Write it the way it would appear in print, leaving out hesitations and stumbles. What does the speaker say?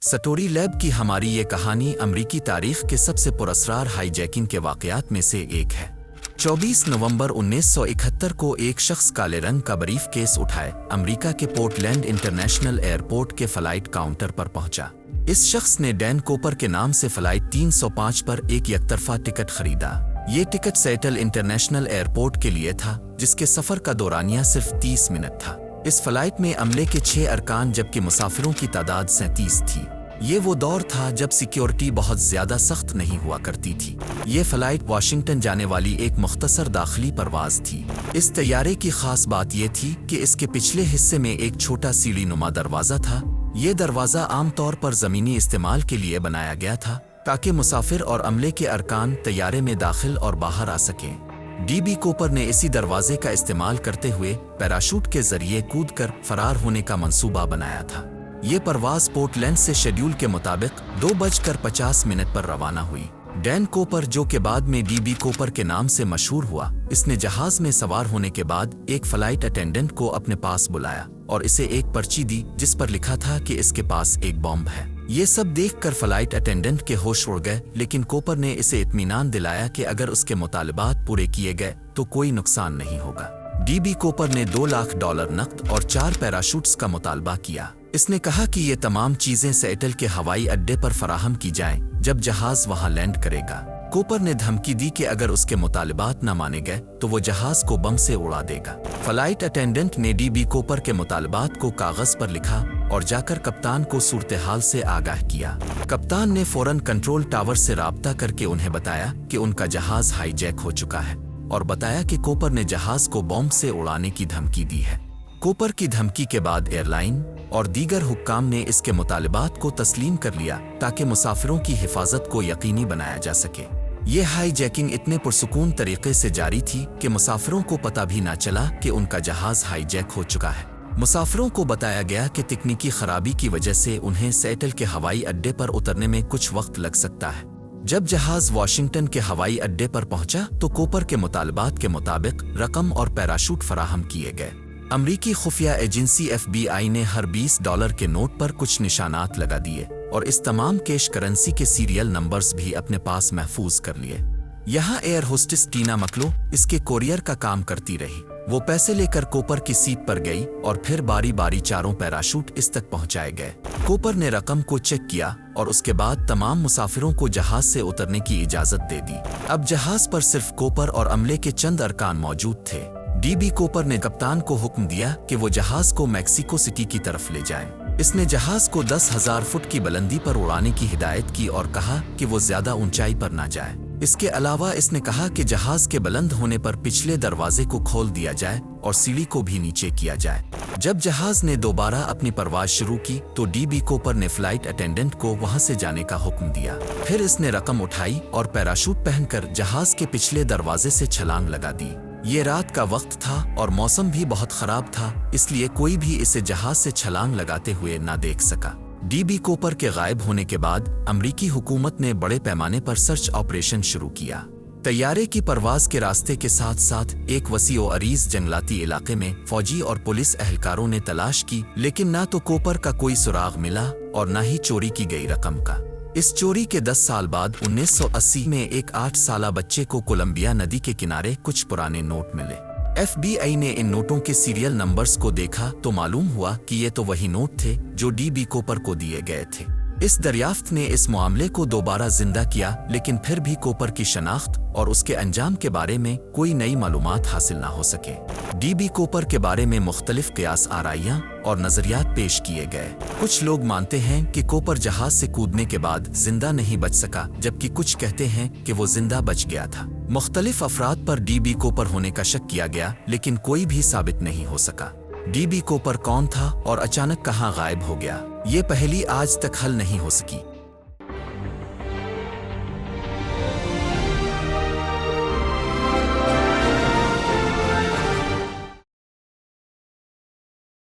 Story lab کی ہماری یہ کہانی امریکی تاریخ کے سب سے پراسرار ہائی جیکنگ کے واقعات میں سے ایک ہے۔ 24 نومبر 1971 کو ایک شخص کالے رنگ کا بریف کیس اٹھائے امریکہ کے پورٹلینڈ انٹرنیشنل ایئرپورٹ کے فلائٹ کاؤنٹر پر پہنچا۔ اس شخص نے ڈین کوپر کے نام سے فلائٹ 305 پر ایک یک طرفہ ٹکٹ خریدا۔ یہ ٹکٹ سیٹل انٹرنیشنل ایئرپورٹ کے لیے تھا، جس کے سفر کا دورانیہ صرف 30 منٹ تھا۔ اس فلائٹ میں عملے کے 6 ارکان جبکہ مسافروں کی تعداد 37 تھی۔ یہ وہ دور تھا جب سیکیورٹی بہت زیادہ سخت نہیں ہوا کرتی تھی۔ یہ فلائٹ واشنگٹن جانے والی ایک مختصر داخلی پرواز تھی۔ اس طیارے کی خاص بات یہ تھی کہ اس کے پچھلے حصے میں ایک چھوٹا سیڑھی نما دروازہ تھا۔ یہ دروازہ عام طور پر زمینی استعمال کے لیے بنایا گیا تھا تاکہ مسافر اور عملے کے ارکان طیارے میں داخل اور باہر آ سکیں۔ ڈی بی کوپر نے اسی دروازے کا استعمال کرتے ہوئے پیراشوٹ کے ذریعے کود کر فرار ہونے کا منصوبہ بنایا تھا۔ یہ پرواز پورٹلینڈ سے شیڈول کے مطابق 2:50 پر روانہ ہوئی۔ ڈین کوپر، جو کہ بعد میں ڈی بی کوپر کے نام سے مشہور ہوا، اس نے جہاز میں سوار ہونے کے بعد ایک فلائٹ اٹینڈنٹ کو اپنے پاس بلایا اور اسے ایک پرچی دی جس پر لکھا تھا کہ اس کے پاس ایک بم ہے۔ یہ سب دیکھ کر فلائٹ اٹینڈنٹ کے ہوش اڑ گئے، لیکن کوپر نے اسے اطمینان دلایا کہ اگر اس کے مطالبات پورے کیے گئے تو کوئی نقصان نہیں ہوگا۔ ڈی بی کوپر نے $2 لاکھ نقد اور 4 پیراشوٹس کا مطالبہ کیا۔ اس نے کہا کہ یہ تمام چیزیں سیٹل کے ہوائی اڈے پر فراہم کی جائیں جب جہاز وہاں لینڈ کرے گا۔ کوپر نے دھمکی دی کہ اگر اس کے مطالبات نہ مانے گئے تو وہ جہاز کو بم سے اڑا دے گا۔ فلائٹ اٹینڈنٹ نے ڈی بی کوپر کے مطالبات کو کاغذ پر لکھا اور جا کر کپتان کو صورتحال سے آگاہ کیا۔ کپتان نے فوراً کنٹرول ٹاور سے رابطہ کر کے انہیں بتایا کہ ان کا جہاز ہائی جیک ہو چکا ہے اور بتایا کہ کوپر نے جہاز کو بم سے اڑانے کی دھمکی دی ہے۔ کوپر کی دھمکی کے بعد ایئر لائن اور دیگر حکام نے اس کے مطالبات کو تسلیم کر لیا تاکہ مسافروں کی حفاظت کو یقینی بنایا جا سکے۔ یہ ہائی جیکنگ اتنے پرسکون طریقے سے جاری تھی کہ مسافروں کو پتہ بھی نہ چلا کہ ان کا جہاز ہائی جیک ہو چکا ہے۔ مسافروں کو بتایا گیا کہ تکنیکی خرابی کی وجہ سے انہیں سیٹل کے ہوائی اڈے پر اترنے میں کچھ وقت لگ سکتا ہے۔ جب جہاز واشنگٹن کے ہوائی اڈے پر پہنچا تو کوپر کے مطالبات کے مطابق رقم اور پیراشوٹ فراہم کیے گئے۔ امریکی خفیہ ایجنسی FBI نے ہر $20 کے نوٹ پر کچھ نشانات لگا دیے اور اس تمام کیش کرنسی کے سیریل نمبرز بھی اپنے پاس محفوظ کر لیے۔ یہاں ایئر ہوسٹس ٹینا مکلو اس کے کوریئر کا کام کرتی رہی۔ وہ پیسے لے کر کوپر کی سیٹ پر گئی اور پھر باری باری 4 پیراشوٹ اس تک پہنچائے گئے۔ کوپر نے رقم کو چیک کیا اور اس کے بعد تمام مسافروں کو جہاز سے اترنے کی اجازت دے دی۔ اب جہاز پر صرف کوپر اور عملے کے چند ارکان موجود تھے۔ ڈی بی کوپر نے کپتان کو حکم دیا کہ وہ جہاز کو میکسیکو سٹی کی طرف لے جائیں۔ اس نے جہاز کو 10,000 فٹ کی بلندی پر اڑانے کی ہدایت کی اور کہا کہ وہ زیادہ اونچائی پر نہ جائے۔ اس کے علاوہ اس نے کہا کہ جہاز کے بلند ہونے پر پچھلے دروازے کو کھول دیا جائے اور سیڑھی کو بھی نیچے کیا جائے۔ جب جہاز نے دوبارہ اپنی پرواز شروع کی تو ڈی بی کوپر نے فلائٹ اٹینڈنٹ کو وہاں سے جانے کا حکم دیا۔ پھر اس نے رقم اٹھائی اور پیراشوٹ پہن کر جہاز کے پچھلے دروازے سے چھلانگ لگا دی۔ یہ رات کا وقت تھا اور موسم بھی بہت خراب تھا، اس لیے کوئی بھی اسے جہاز سے چھلانگ لگاتے ہوئے نہ دیکھ سکا۔ ڈی بی کوپر کے غائب ہونے کے بعد امریکی حکومت نے بڑے پیمانے پر سرچ آپریشن شروع کیا۔ طیارے کی پرواز کے راستے کے ساتھ ساتھ ایک وسیع و عریض جنگلاتی علاقے میں فوجی اور پولیس اہلکاروں نے تلاش کی، لیکن نہ تو کوپر کا کوئی سراغ ملا اور نہ ہی چوری کی گئی رقم کا۔ اس چوری کے 10 سال بعد 1980 میں ایک 8 سالہ بچے کو کولمبیا ندی کے کنارے کچھ پرانے نوٹ ملے۔ FBI نے ان نوٹوں کے سیریل نمبرز کو دیکھا تو معلوم ہوا کہ یہ تو وہی نوٹ تھے جو ڈی بی کوپر کو دیے گئے تھے۔ اس دریافت نے اس معاملے کو دوبارہ زندہ کیا، لیکن پھر بھی کوپر کی شناخت اور اس کے انجام کے بارے میں کوئی نئی معلومات حاصل نہ ہو سکے۔ ڈی بی کوپر کے بارے میں مختلف قیاس آرائیاں اور نظریات پیش کیے گئے۔ کچھ لوگ مانتے ہیں کہ کوپر جہاز سے کودنے کے بعد زندہ نہیں بچ سکا، جبکہ کچھ کہتے ہیں کہ وہ زندہ بچ گیا تھا۔ مختلف افراد پر ڈی بی کوپر ہونے کا شک کیا گیا، لیکن کوئی بھی ثابت نہیں ہو سکا۔ ڈی بی کوپر کون تھا اور اچانک کہاں غائب ہو گیا، یہ پہلی آج تک حل نہیں ہو سکی۔